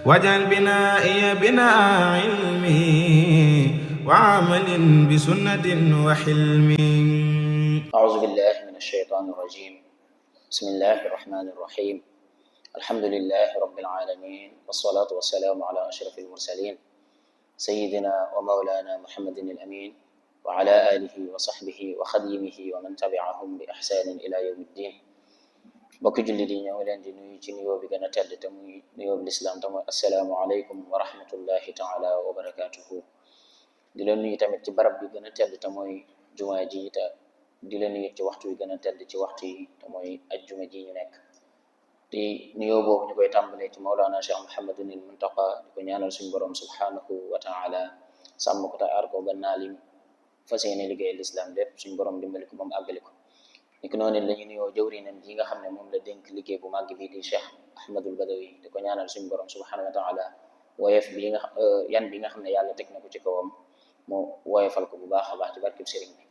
واجعل بنائي بناء علم وعمل بسنة وحلم. أعوذ بالله من الشيطان الرجيم. بسم الله الرحمن الرحيم. الحمد لله رب العالمين، والصلاة والسلام على أشرف المرسلين سيدنا ومولانا محمد الأمين وعلى آله وصحبه وخديمه ومن تبعهم بإحسان إلى يوم الدين. bokki julli di ñëw leen di nuyu ci nuyoo bi gën a tedd te muy nuyoo bi lislaam te mooy assalaamu aleykum wa rahmatullahi taala wa barakatuhu. di leen nuyu tamit ci barab bi gën a tedd te mooy jumaa ji, te di leen nuyu ci waxtu wi gën a tedd ci waxtu yi te mooy ajjuma ji ñu nekk. di nuyoo boobu ñu koy tàmbalee ci Mawlana Cheikh Muhammadunil Muntaqa, di ko ñaanal suñu borom subhanahu wa taala sàmm ko te aar ko ba naa lim fas yéene liggéey lislaam lépp suñu borom dimbali ko ba mu àggali ko. niki noonu la ñu nuyoo jëwrinam ji nga xam ne moom la dénk liggéey bu màgg bii di Cheikh Ahmadul Badawi, di ko ñaanal suñu borom subhanahu wa taala woyef bi nga yan bi nga xam ne yàlla teg na ko ci kawam mu woyefal ko bu baax a baax ci barkeb sëriñ bi.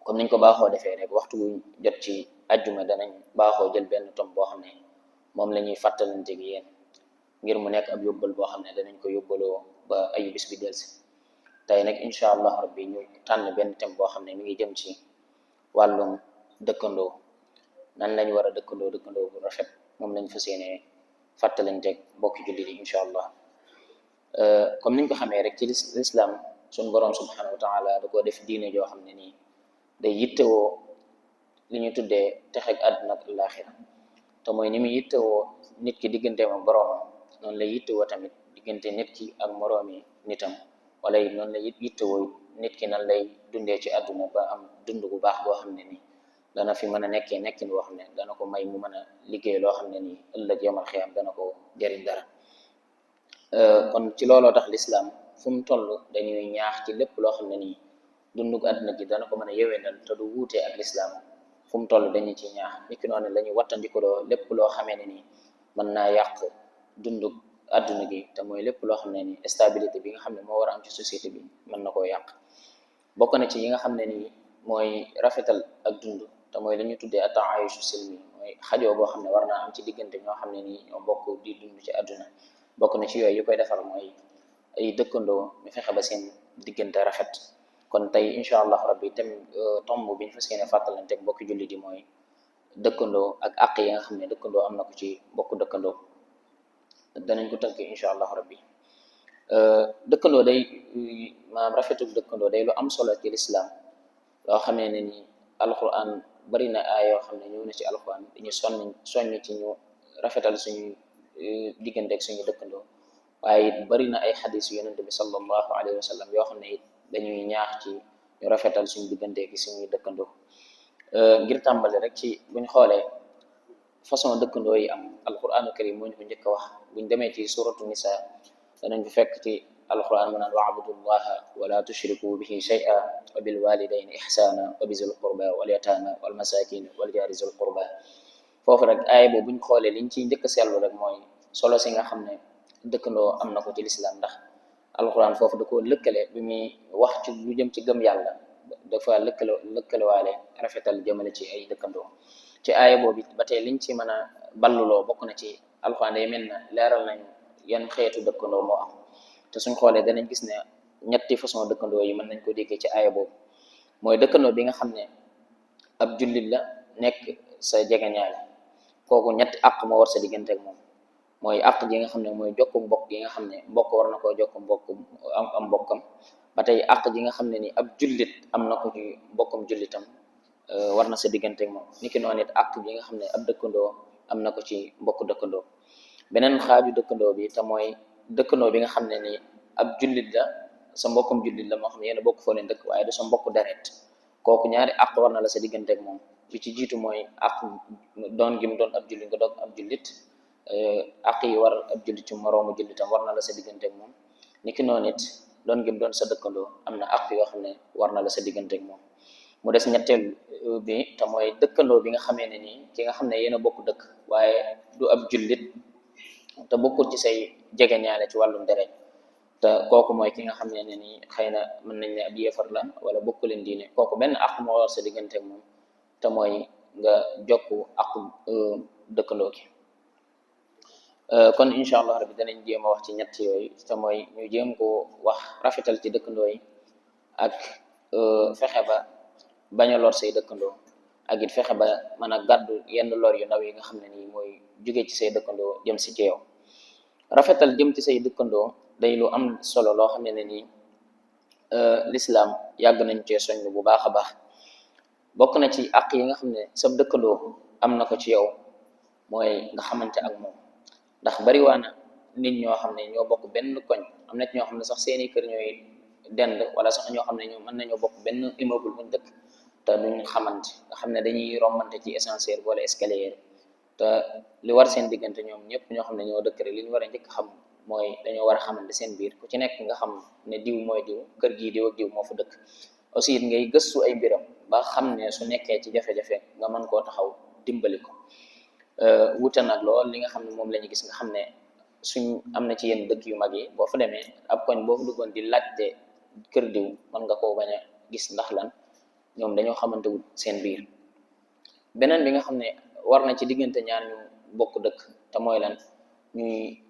comme niñ ko baaxoo defee rek waxtu wu jot ci ajjuma danañ baaxoo jël benn tom boo xam ne moom la ñuy fàttalante gi yéen ngir mu nekk ab yóbbal boo xam ne danañ ko yóbbaloo ba ayu bis bi delsi. tey nag incha allah rabbi ñu tànn benn thème boo xam ne mi ngi jëm ci wàllum dëkkandoo, nan lañ war a dëkkandoo bu rafet. moom lañ fas yéene fàttalanteeg bokki julli di incha allah. comme niñ ko xamee rek ci lislaam suñ boroom subhanahu wa taala da koo def diine joo xam ne nii day yittewoo li ñu tuddee texeg àdduna ak àllaaxira, te mooy ni muy yittewoo nit ki digganteem ak boroomam noonu lay yittewoo tamit diggante nit ki ak moroomi nitam, wala it noonu lay yittewoo nit ki nan lay dundee ci àdduna ba am dund bu baax boo xam ne nii dana fi mën a nekkee nekkin boo xam ne dana ko may mu mën a liggéey loo xam ne nii ëllëg yawmal xiyaam dana ko jëriñ dara. kon ci looloo tax lislaam fu mu toll dañuy ñaax ci lépp loo xam ne nii dundug àdduna gi dana ko mën a yewendal te du wuutee ak lislaam. fu mu toll dañu ci ñaax niki noonu la ñuy wattandikuloo lépp loo xamee ne nii mën naa yàq dundug àdduna gi, te mooy lépp loo xam ne nii stabilité bi nga xam ne moo war a am ci société bi mën na koo yàq. bokk na ci yi nga xam ne nii mooy rafetal ak dund, te mooy li ñu tuddee at-taayushu silmi, mooy xajoo boo xam ne war naa am ci diggante ñoo xam ne nii ñoo bokk di dund ci àdduna. bokk na ci yooyu yu koy defar mooy ay dëkkandoo ñu fexe ba seen diggante rafet. kon tey incha allah rabbi tomb bi ñu fas yéene fàttalanteeg bokki julli di mooy dëkkandoo ak àq yi nga xam ne dëkkandoo am na ko ci bokk dëkkandoo. danañ ko tënk incha allah rabbi. dëkkandoo day maanaam rafetuk dëkkandoo day lu am solo ci lislaam, loo xamee ne ni alquran bari na ay yoo xam ne ñëw na ci alquran dañu soññ ci ñu rafetal suñu diggante ak suñu dëkkandoo, waaye it bari na ay xadis yu yonente bi sallallahu alayhi wa sallam yoo xam ne it dañuy ñaax ci ñu rafetal suñu diggante ak suñuy dëkkandoo. ngir tàmbali rek ci buñ xoolee façon dëkkandoo yi am, alquranu karim moo ñu ko njëkk a wax. buñ demee ci suratu nisa danañ ko fekk ci alquran mu naan wa'budu llaha wala tushriku bihi shay'a wa bil walidayni ihsana wa bizil qurba wal yatama wal masakin wal jari zil qurba. foofu rek aaya boobu buñ xoolee liñ ciy njëkk a seetlu rek mooy solo si nga xam ne dëkkandoo am na ko ci lislaam, ndax alquran foofu da koo lëkkale bi muy wax ci lu jëm ci gëm yàlla dafa lëkkalewaale rafetal jëmale ci ay dëkkandoo. ci aaya boobu ba tey liñ ci mën a balluloo bokk na ci alquran day mel na leeral nañu yan xeetu dëkkandoo moo am, te suñ xoolee danañ gis ne ñetti façon dëkkandoo yi mën nañ ko déggee ci aaya boobu. mooy dëkkandoo bi nga xam ne ab jullit la nekk sa jegeñaale, kooku ñetti àq moo war sa diggante ak moom. mooy àq ji nga xam ne mooy jokku mbokk gi nga xam ne mbokk war na koo jokku mbokk am mbokkam. ba tey àq ji nga xam ne ni ab jullit am na ko ci mbokkum jullitam war na sa diggante ak moom. niki noonu it àq ji nga xam ne ab dëkkandoo am na ko ci mbokk dëkkandoo. beneen xaaju dëkkandoo bi te mooy dëkkandoo bi nga xam ne ni ab jullit la, sa mbokkum jullit la moo xam ne yéen a bokk foo leen dëkk waaye du sa mbokk deret. kooku ñaari àq war na la sa diggante ak moom. bi ci jiitu mooy àq doon gi mu doon ab jullit nga doon ab jullit. àq yi war ab jullit ci moroomu jullitam war na la sa diggante ak moom. niki noonu it doon gi mu doon sa dëkkandoo am na àq yoo xam ne war na la sa diggante ak moom. mu des ñetteel bi te mooy dëkkandoo bi nga xamee ne nii ki nga xam ne yéen a bokk dëkk waaye du ab jullit te bokkul ci say jegeñaale ci wàllum deret, te kooku mooy ki nga xam ne nii xëy na mën nañ ne ab yéefar la wala bokku leen diine. kooku benn àq moo war sa diggante ak moom te mooy nga jokku àq dëkkandoo gi. kon incha allah rabbi danañ jéem a wax ci ñett yooyu te mooy ñu jéem ko wax rafetal ci dëkkandoo yi ak fexe ba bañ a lor say dëkkandoo ak it fexe ba mën a gàddu yenn lor yu ndaw yi nga xam ne nii mooy jóge ci say dëkkandoo jëm si ci yow. rafetal jëm ci say dëkkandoo day lu am solo loo xam ne nii lislaam yàgg nañ cee soññ bu baax a baax. bokk na ci àq yi nga xam ne sab dëkkandoo am na ko ci yow mooy nga xamante ak moom, ndax bariwaana nit ñoo xam ne ñoo bokk benn koñ, am na ci ñoo xam ne sax seeni kër ñooy dend, wala sax ñoo xam ne ñoo mën nañoo bokk benn immeuble buñ dëkk te duñ xamante, nga xam ne dañuy rombante ci ascenseur wala escalier te li war seen diggante ñoom ñëpp ñoo xam ne ñoo dëkk rek li ñu war a njëkk xam mooy dañoo war a xamante seen biir, ku ci nekk nga xam ne diw mooy diw, kër gii diw ak diw moo fa dëkk. aussi it ngay gëstu ay mbiram ba xam ne su nekkee ci jafe-jafe nga mën koo taxaw dimbali ko. wuute nag lool li nga xam ne moom la ñu gis nga xam ne suñ am na ci yenn dëkk yu mag yi boo fa demee ab koñ boo fa duggoon di laajte kër diw mën nga koo bañ a gis ndax lan ñoom dañoo xamante wut seen biir. beneen bi nga xam ne war na ci diggante ñaar ñu bokk dëkk te mooy lan ñuy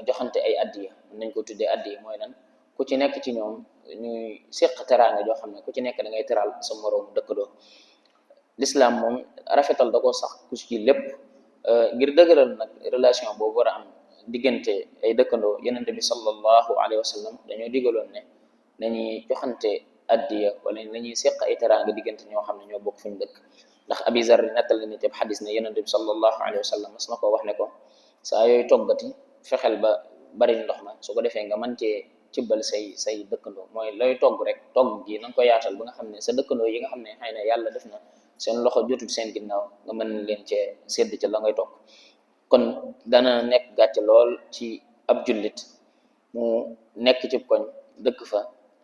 joxante ay addiya, nañ ko tuddee addiya. mooy lan ku ci nekk ci ñoom ñuy séq teraanga joo xam ne ku ci nekk da ngay teral sa moroomu dëkkandoo. l'islam moom rafetal da koo sax ku ci lépp ngir dëgëral nag relation boobu war a am diggante ay dëkkandoo. yenente bi sallallahu alayhi wa sallam dañoo digaloon ne nañuy joxante addiya wala nañuy séq ay teraanga diggante ñoo xam ne ñoo bokk fuñ dëkk. ndax abi zar nettal na nit ab xadis ne yenente bi sallallahu alayhi wa sallam mas na ko wax ne ko saa yooyu toggati fexeel ba bari ndox ma su ko defee nga mën cee cibbal say dëkkandoo. mooy looy togg rek togg gi na nga ko yaatal ba nga xam ne sa dëkkandoo yi nga xam ne xëy na yàlla def na seen loxo jotul seen ginnaaw nga mën leen cee sédd ca la ngay togg. kon dana nekk gàcce lool ci ab jullit mu nekk ci koñ dëkk fa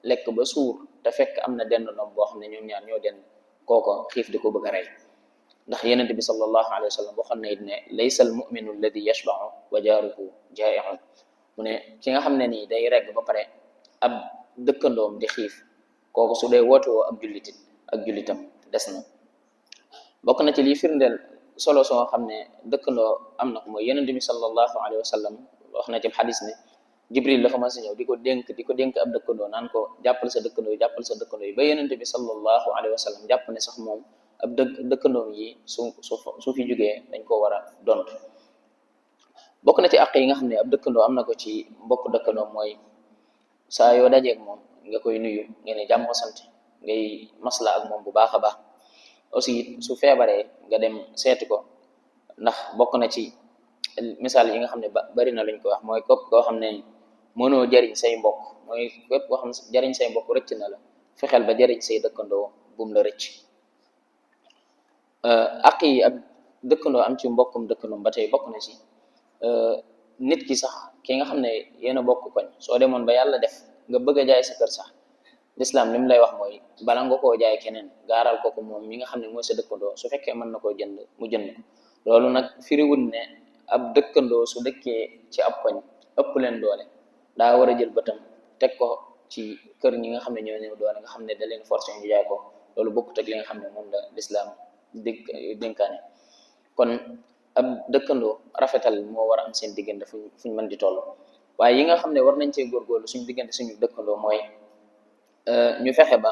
lekk ba suur te fekk am na denn noom boo xam ne ñoom ñaar ñoo den kooko xiif di ko bëgg a rey. ndax yenente bi sallallahu alayhi wa sallam waxoon na it ne laysa al muminu alladi yashba'u wa jaaruhu jaa'i'un. mu ne ki nga xam ne nii day regg ba pare ab dëkkandoom di xiif kooku su dee woote woo ab jullitit ak jullitam des na. bokk na ci lii firndeel solo soo xam ne dëkkandoo am na ko mooy yenente bi sallallahu alayhi wa sallam wax na ci xadis ne jibril dafa mas a ñëw di ko dénk ab dëkkandoo naan ko jàppal sa dëkkandoo yi jàppal sa dëkkandoo yi ba yenente bi sallallahu alayhi wa sallam jàpp ne sax moom ab dëkkandoom yi su fi jógee dañ ko war a dont. bokk na ci àq yi nga xam ne ab dëkkandoo am na ko ci mbokk dëkkandoo mooy saa yoo dajeeg moom nga koy nuyu ngeen ne jàmm sant, ngay masla ak moom bu baax a baax. aussi su feebaree nga dem seeti ko, ndax bokk na ci misaal yi nga xam ne bari na luñ ko wax mooy képp koo xam ne mënoo jariñ say mbokk, mooy képp koo xam ne jariñ say mbokk rëcc na la, fexeel ba jariñ say dëkkandoo bum la rëcc. àq yi ab dëkkandoo am ci mbokkum dëkkandoom ba tey bokk na ci nit ki sax ki nga xam ne yéen a bokk koñ soo demoon ba yàlla def nga bëgg a jaay sa kër sax l'islam li mu lay wax mooy bala nga koo jaay keneen gaaral ko moom mi nga xam ne mooy sa dëkkandoo, su fekkee mën na koo jënd mu jënd ko. loolu nag firiwul ne ab dëkkandoo su dëkkee ci ab koñ ëpp leen doole daa war a jël bëtam teg ko ci kër ñi nga xam ne ñoo ñëw doole nga xam ne da leen forcé ñu jaay ko. loolu bokkut ak li nga xam ne moom la l'islam dénkaane. kon ab dëkkandoo rafetal moo war a am seen diggante fuñ mën di toll. waaye yi nga xam ne war nañ cee góorgóorlu suñu diggante suñu dëkkandoo mooy ñu fexe ba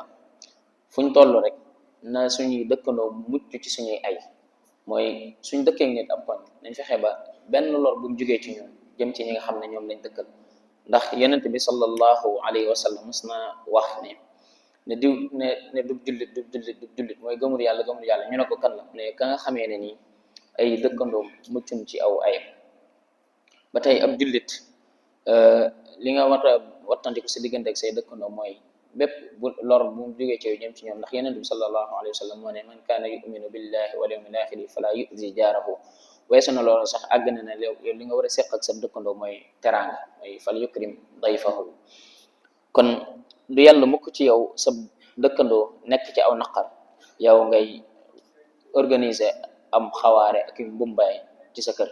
fuñ toll rek na suñuy dëkkandoo mucc ci suñuy ay. mooy suñ dëkkee nit ab koñ nañ fexe ba benn lor bu mu jógee ci ñun jëm ci ñi nga xam ne ñoom lañ dëkkal. ndax yenente bi sallallahu alayhi wa sallam mos na wax ne diw ne du jullit mooy gëmul yàlla ñu ne ko kan la ne ka nga xamee ne nii ay dëkkandoom muccun ci aw ayam. ba tey ab jullit li nga war a wattandiku si diggante ak say dëkkandoo mooy bépp bu lor bu mu jógee ci jëm ci ñoom. ndax yenente bi sallallahu alayhi wa sallam moo ne man kaana yuminu billahi wal yawmil axiri fala yuzi jaarahu. weesu na loolu sax àgg na ne yow li nga war a seq ak sa dëkkandoo mooy teraanga, mooy fal yukrim dayfahu. kon du yàlla mukk ci yow sa dëkkandoo nekk ci aw naqar yow ngay organiser am xawaare ak mbumbaay ci sa kër.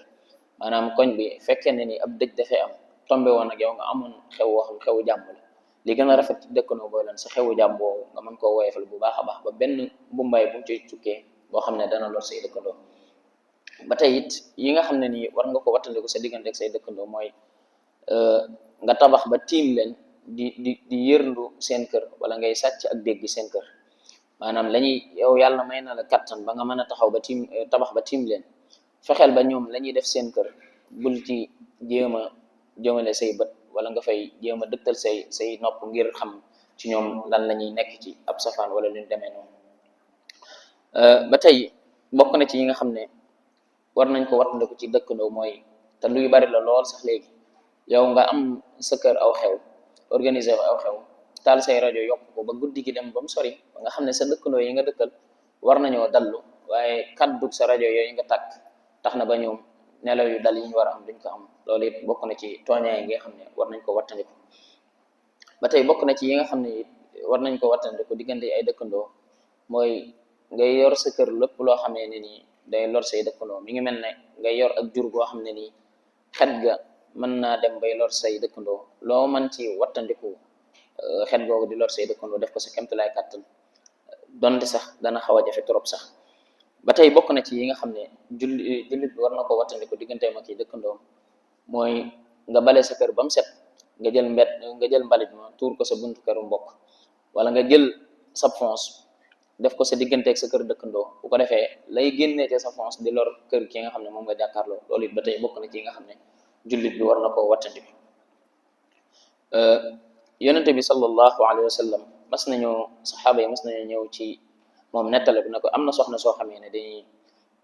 maanaam koñ bi fekkee ne ni ab dëj dafay am tombe woon ak yow nga amoon xew woo xam xewu jàmm la, li gën a rafet ci dëkkandoo booy lan sa xewu jàmm boobu nga mën koo woyefal bu baax a baax ba benn mbumbaay bu mu ci tukkee boo xam ne dana lor say dëkkandoo. ba tey it yi nga xam ne nii war nga ko wattandiku sa diggante ak say dëkkandoo mooy nga tabax ba tiim leen di yërndu seen kër wala ngay sàcc ak dégg seen kër maanaam lañuy yow yàlla may na la kattan ba nga mën a taxaw ba tiim tabax ba tiim leen fexeel ba ñoom la ñuy def seen kër bul ci jéem a jëmale say bët wala nga fay jéem a dëgtal say nopp ngir xam ci ñoom lan la ñuy nekk ci ab safaan wala lu ñu demee noonu ba tey bokk na ci yi nga xam ne war nañ ko wattandiku ci dëkkandoo mooy te luy bari la lool sax léegi yow nga am sa kër aw xew organiser aw xew taal say rajo yokk ko ba guddi gi dem ba mu sori ba nga xam ne sa dëkkandoo yi nga dëkkal war nañoo dallu waaye kaddu sa rajo yooyu nga tàkk tax na ba ñoom nelaw yu dal yi ñu war a am duñ ko am loolu it bokk na ci tooñaay yi nga xam ne war nañ ko wattandiku ba tey bokk na ci yi nga xam ne it war nañ ko wattandiku diggante ay dëkkandoo mooy ngay yor sa kër lépp loo xamee ne nii day lor say dëkkandoo mi ngi mel ne ngay yor ak jur goo xam ne nii xet ga mën naa dem bay lor say dëkkandoo loo mën ci wattandiku xet googu di lor say dëkkandoo def ko sa kemtalaay kàttan donte sax dana xaw a jafe trop sax ba tey bokk na ci yi nga xam ne jullit bi war na ko wattandiku digganteem ak yi dëkkandoom mooy nga bale sa kër ba mu set nga jël mbalit ma tuur ko sa buntu këru mbokk wala nga jël sa fonce def ko sa digganteeg sa kër dëkkandoo bu ko defee lay génnee ca sa fonce di lor kër ki nga xam ne moom nga jàkkaarloo loolu it ba tey bokk na ci yi nga xam ne jullit bi war na koo wattandiku yonente bi sallallahu alayhi wa sallam saxaaba yi mas nañoo ñëw ci moom nettale bi na ko am na soxna soo xamee ne dañuy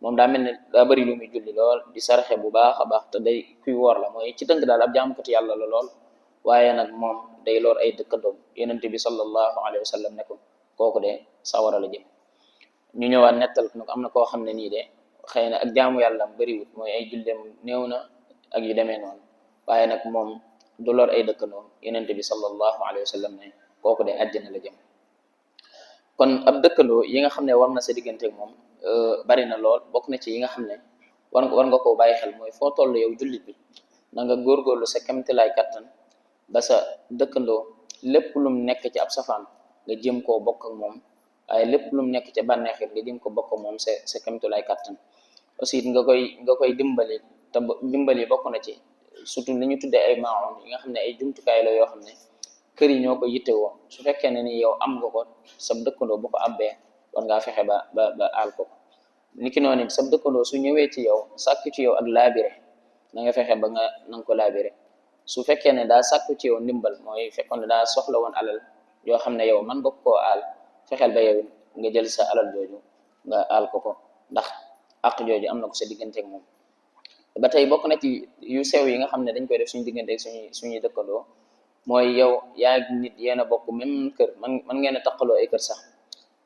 moom daa mel ne daa bëri lu muy julli lool di saraxe bu baax a baax te day kuy woor la mooy ci tënk daal ab jaamukati yàlla la lool waaye nag moom day lor ay dëkkandoom yonente bi sallallahu alayhi wa sallam ne ko kooku de sawara la jëm ñu ñëwaat nettal ko am na koo xam ne nii de xëy na ak jaamu yàlla bëriwut mooy ay julleem néew na ak yu demee noonu waaye nag moom du lor ay dëkkandoom yonente bi sallallahu alayhi wa sallam ne kooku de àjjana la jëm kon ab dëkkandoo yi nga xam ne war na sa diggante ak moom bari na lool bokk na ci yi nga xam ne war nga koo bàyyi xel mooy foo toll yow jullit bi na nga góorgóorlu sa kemtilaay kattan ba sa dëkkandoo lépp lum nekk ci ab safaan nga jëm koo bokk ak moom waaye lépp lum nekk ci bànneexit nga jëm ko bokk ak moom sa kemtilaay kattan aussi nga koy dimbali te dimbali bokk na ci surtout li ñu tuddee ay maon yi nga xam ne ay jumtukaay la yoo xam ne kër yi ñoo ko yittewoo su fekkee ne ni yow am nga ko sab dëkkandoo bu ko abbee war ngaa fexe ba aal ko niki noonu sab dëkkandoo su ñëwee ci yow sàkku ci yow ak laabire na nga fexe ba nanga ko laabire su fekkee ne daa sàkku ci yow ndimbal mooy fekkoon ne daa soxla woon alal yoo xam ne yow man nga koo aal fexeel ba yow nga jël sa alal jooju nga aal ko ndax àq jooju am na ko sa digganteeg moom ba tey bokk na ci yu sew yi nga xam ne dañ koy def suñu digganteeg suñuy dëkkandoo mooy yow yaa nit yéen a bokk même kër man ngeen a taqaloo ay kër sax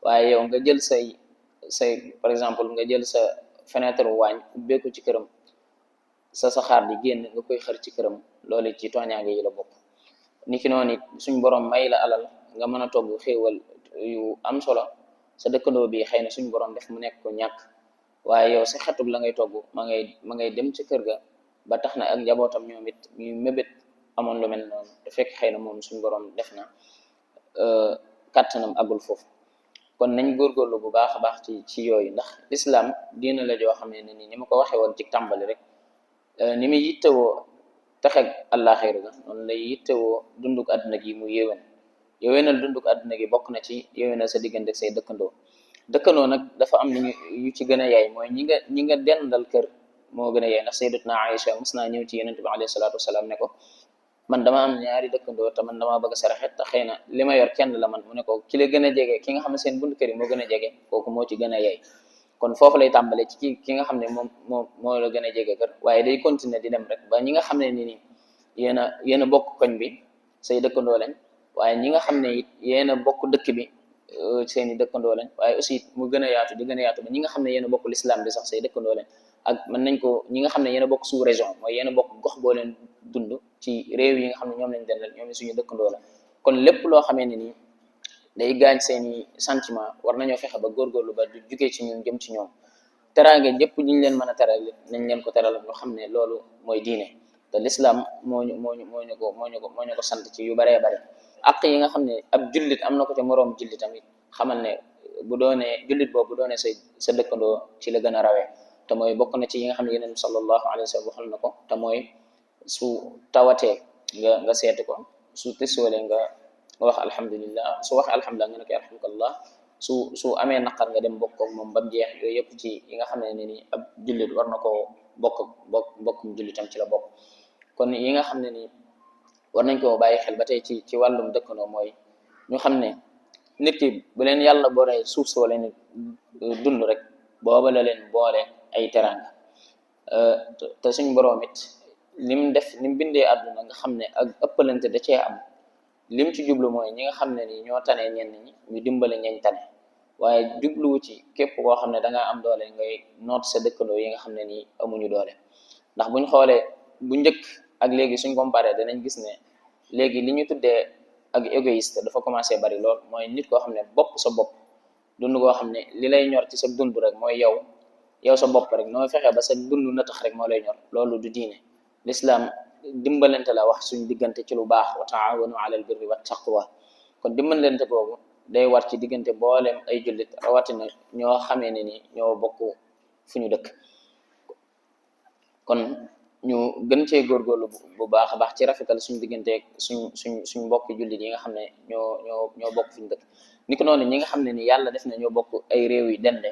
waaye yow nga jël say par exemple nga jël sa fenêtre waañ ubbeeku ci këram sa saxaar di génn nga koy xër ci këram loolu ci tooñaange yi la bokk niki noonu it suñ borom may la alal nga mën a togg xéewal yu am solo sa dëkkandoo bi xëy na suñ borom def mu nekk ko ñàkk waaye yow sa xetug la ngay togg ma ngay dem ci kër ga ba tax na ak njabootam ñoom it ñuy mébét amoon lu mel noonu te fekk xëy na moom suñ borom def na kàttanam agul foofu kon nañ góorgóorlu bu baax a baax ci yooyu ndax lislaam diina la joo xam ne ni ma ko waxee woon ci tàmbali rek ni muy yittewoo texeg àllaaxira ga noonu lay yittewoo dunduk àdduna gi mu yéwénal dunduk àdduna gi bokk na ci yéwénal sa diggante ak say dëkkandoo nag dafa am yu ci gën a yaay mooy ñi nga dendal kër moo gën a yaay ndax sayyidatuna Aïcha mos naa ñëw ci yonent bi alayhi salaatu wasalaam ne ko man dama am ñaari dëkkandoo te man dama bëgg a saraxe te xëy na li ma yor kenn la man mu ne ko ki la gën a jege ki nga xam ne seen bunt kër yi moo gën a jege kooku moo ci gën a yaay kon foofu lay tàmbale ci ki nga xam ne moo la gën a jege kër waaye day continuer di dem rek ba ñi nga xam ne ni yéen a bokk koñ bi say dëkkandoo lañ waaye ñi nga xam ne it yéen a bokk dëkk bi seeni dëkkandoo lañ waaye aussi mu gën a yaatu di gën a yaatu ba ñi nga xam ne yéen a bokk l'islam bi sax say dëkkandoo lañ ak mën nañ ko ñi nga xam ne yéen a bokk sous région mooy yéen a bokk gox boo leen dund ci réew yi nga xam ne ñoom lañ dendal ñoom suñu dëkkandoo la kon lépp loo xamee ne nii day gaañ seeni sentiment war nañoo fexe ba góorgóorlu ba du jugee ci ñun jëm ci ñoom teraange ñëpp ñu leen mën a teral nañ leen ko teral ñu xam ne loolu mooy diine te l'islam moo ñu ko sant ci yu baree bare ak yi nga xam ne ab jullit am na ko ca moroom jullit tamit xamal ne bu doonee jullit boobu bu doonee sa dëkkandoo ci la gën a rawee te mooy bokk na ci yi nga xam ne Yonent bi sallallahu alayhi wa sallam waxal na ko te mooy su tawatee nga seeti ko, su tësoolee nga wax alhamdulillah, su waxee alhamdulillah nga ne ko yarhamukallah, su amee naqar nga dem bokk ak moom ba mu jeex. Yooyu yëpp ci yi nga xam ne ni ab jullit war na koo bokkum jullitam ci la bokk. kon yi nga xam ne ni war nañ koo bàyyi xel ba tey ci wàllum dëkkandoo mooy ñu xam ne nit ki bu leen yàlla boole suuf soo leen dund rek booba la leen boole ay teranga. te suñ boroom it lim bindee àdduna nga xam ne ak ëppalante da cee am, lim ci jublu mooy ñi nga xam ne ni ñoo tane ñenn ñi ñu dimbale ñañ tane, waaye jubluwu ci képp koo xam ne da ngaa am doole ngay noot sa dëkkandoo yi nga xam ne nii amuñu doole. ndax buñ xoolee bu njëkk ak léegi suñ comparé danañ gis ne léegi li ñu tuddee ak égoïste dafa commencé bari lool. mooy nit koo xam ne bopp sa bopp, dund koo xam ne li lay ñor ci sa dund rek mooy yow sa bopp rek, noo fexe ba sa dund na tax rek moo lay ñor. loolu du diine. L'islam dimbalante la wax suñ diggante ci lu baax, wa taawanu ala al birri wa taqwa. kon dimbalante boobu day war ci diggante mboolem ay jullit, rawatina ñoo xamee ne ni ñoo bokk fu ñu dëkk. kon ñu gën cee góorgóorlu bu baax a baax ci rafetal suñ digganteeg suñ mbokki jullit yi nga xam ne ñoo bokk fu ñu dëkk. ni ko noonu ñi nga xam ne ni yàlla def na ñoo bokk ay réew yi dende,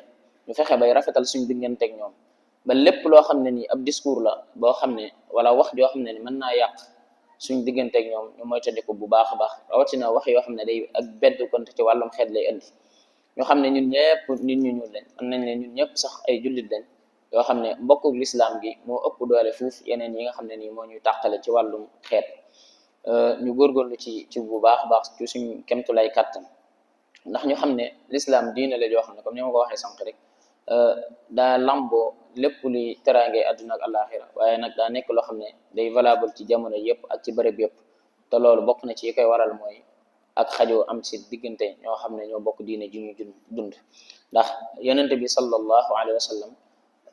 ñu fexe bay rafetal suñ digganteeg ñoom ba lépp loo xam ne ni ab discours la boo xam ne wala wax joo xam ne ni mën naa yàq suñ digganteeg ñoom ñu moytandiku bu baax a baax, rawatina wax yoo xam ne day ak bedd konte ci wàllum xeet lay indi. ñu xam ne ñun ñëpp nit ñu ñuul lañ, am nañ ne ñun ñëpp sax ay jullit lañ yoo xam ne mbokkuk lislaam gi moo ëpp doole fuuf yeneen yi nga xam ne nii moo ñuy tàqale ci wàllum xeet. ñu góorgóorlu ci bu baax a baax ci suñ kemtulay kàttan, ndax ñu xam ne lislaam diine la joo xam ne comme ni ma ko waxee sànq rek daa lamboo lépp luy teraangee àdduna ak àllaaxira, waaye nag daa nekk loo xam ne day valable ci jamono yëpp ak ci bërëb yëpp. te loolu bokk na ci yi koy waral mooy ak xajoo am ci diggante ñoo xam ne ñoo bokk diine ji ñu dund. ndax yonente bi sallallahu alayhi wa sallam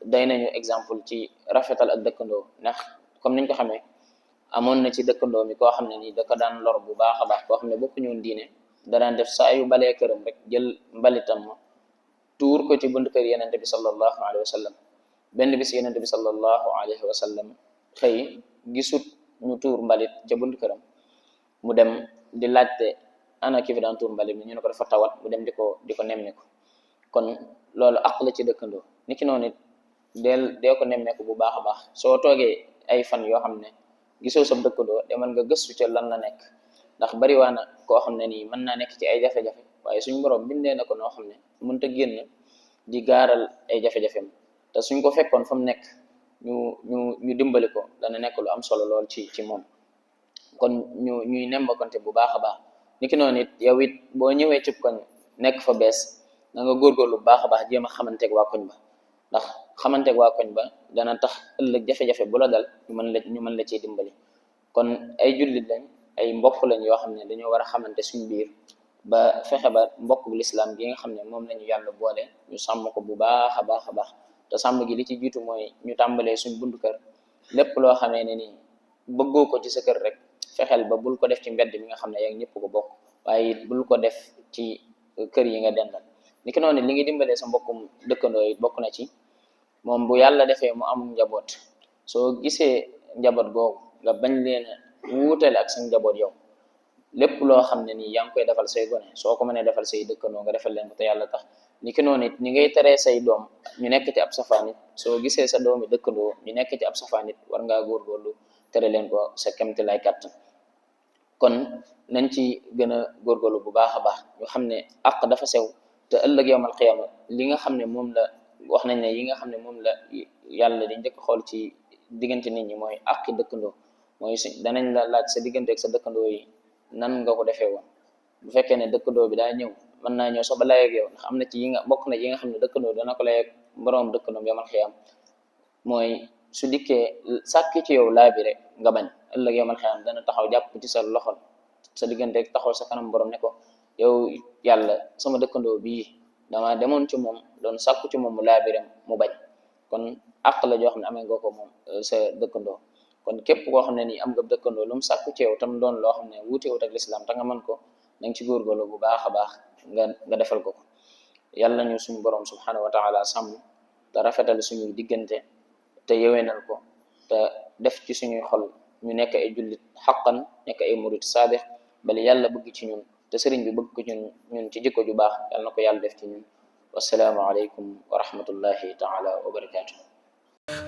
day nañu exemple ci rafetal ak dëkkandoo. ndax comme niñ ko xamee amoon na ci dëkkandoo mi koo xam ne nii da ko daan lor bu baax a baax, koo xam ne bokku ñoon diine, da daan def saa yu balee këram rek jël mbalitam ma tuur ko ci buntu kër yenente bi sallallahu alayhi wa sallam. benn bis yenente bi sallallahu alayhi wa sallam xëy gisut ñu tuur mbalit ca buntu këram, mu dem di laajte ana ki fi daan tuur mbalit mi, ñu ne ko dafa tawat, mu dem di ko nemmeeku. kon loolu àq la ci dëkkandoo. niki noonu it dee ko nemmeeku bu baax a baax. soo toogee ay fan yoo xam ne gisoo sa dëkkandoo, demal nga gëstu ca lan la nekk, ndax bari waa na koo xam ne nii mën naa nekk ci ay jafe-jafe, waaye suñ borom bindee na ko noo xam ne mënut a génn di gaaral ay jafe-jafem. te suñ ko fekkoon fa mu nekk ñu dimbali ko, dana nekk lu am solo lool ci moom. kon ñuy nembakonte bu baax a baax. niki noonu it yow it boo ñëwee cib koñ nekk fa bees, da nga góorgóorlu bu baax a baax jéem a xamanteeg waa koñ ba, ndax xamanteeg waa koñ ba dana tax ëllëg jafe-jafe bu la dal ñu mën la ciy dimbali. kon ay jullit lañ, ay mbokk lañ yoo xam ne dañoo war a xamante suñ biir ba fexe ba mbokk lislaam gi nga xam ne moom lañu yàlla boole ñu sàmm ko bu baax a baax a baax. te sàmm gi li ci jiitu mooy ñu tàmbalee suñ buntu kër. lépp loo xamee ne nii bëggoo ko ci sa kër rek fexeel ba bul ko def ci mbedd mi nga xam ne yaa ñëpp ko bokk, waaye bul ko def ci kër yi nga dendal. niki noonu li ngi dimbalee sa mbokkum dëkkandoo yi bokk na ci moom bu yàlla defee mu am njaboot, soo gisee njaboot googu nga bañ leen a wuutale ak sa njaboot yow. lépp loo xam ne nii yaa ngi koy defal say gone, soo ko mënee defal say dëkkandoo nga defal leen ko te yàlla tax. niki noonu it ni ngay teree say doom ñu nekk ci ab safaan it, soo gisee sa doomi dëkkandoo ñu nekk ci ab safaan it, war ngaa góorgóorlu tere leen ko sa kemti lay kàttan. kon nañ ci gën a góorgóorlu bu baax a baax. ñu xam ne àq dafa sew, te ëllëg yawmal qiyaama li nga xam ne moom la wax nañ ne yi nga xam ne moom la yàlla di njëkk xool ci diggante nit ñi mooy àqi dëkkandoo. mooy danañ la laaj sa diggante ak sa dëkkandoo yi nan nga ko defee woon. bu fekkee ne dëkkandoo bi daa ñëw, mën naa ñëw sax ba layeeg yow, ndax am na ci yi nga bokk na yi nga xam ne dëkkandoo dana ko layeeg boroom dëkkandoom yawmal qiyaama. mooy su dikkee sàkki ci yow laa bi rek nga bañ, ëllëg yawmal qiyaama dana taxaw jàpp ci sa loxol sa diggante taxaw sa kanam borom ne ko yow yàlla sama dëkkandoo bii dama demoon ci moom doon sàkku ci moom mu laabiram mu bañ. kon àq la joo xam ne amee nga ko moom sa dëkkandoo. kon képp koo xam ne nii am nga dëkkandoo lu mu sàkku ci yow tam doon loo xam ne wuutewut ak lislaam te nga mën ko, nañ ci góorgóorlu bu baax a baax nga defal ko. yàlla ñu suñu borom subhanahu wa taala sàmm te rafetal suñuy diggante te yewenal ko te def ci suñuy xol ñu nekk ay jullit xaqan nekk ay murid saadix bali yàlla bëgg ci ñun te sëriñ bi bëgg ko ci ñun ci jikko ju baax yàlla na ko yàlla def ci ñun wassalaamu aleykum wa rahmatullahi taala wa barakaatu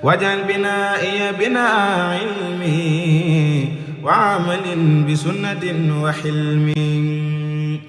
wajal binaa'iya binaa ilmi wa amalin bi sunnatin wa hilmi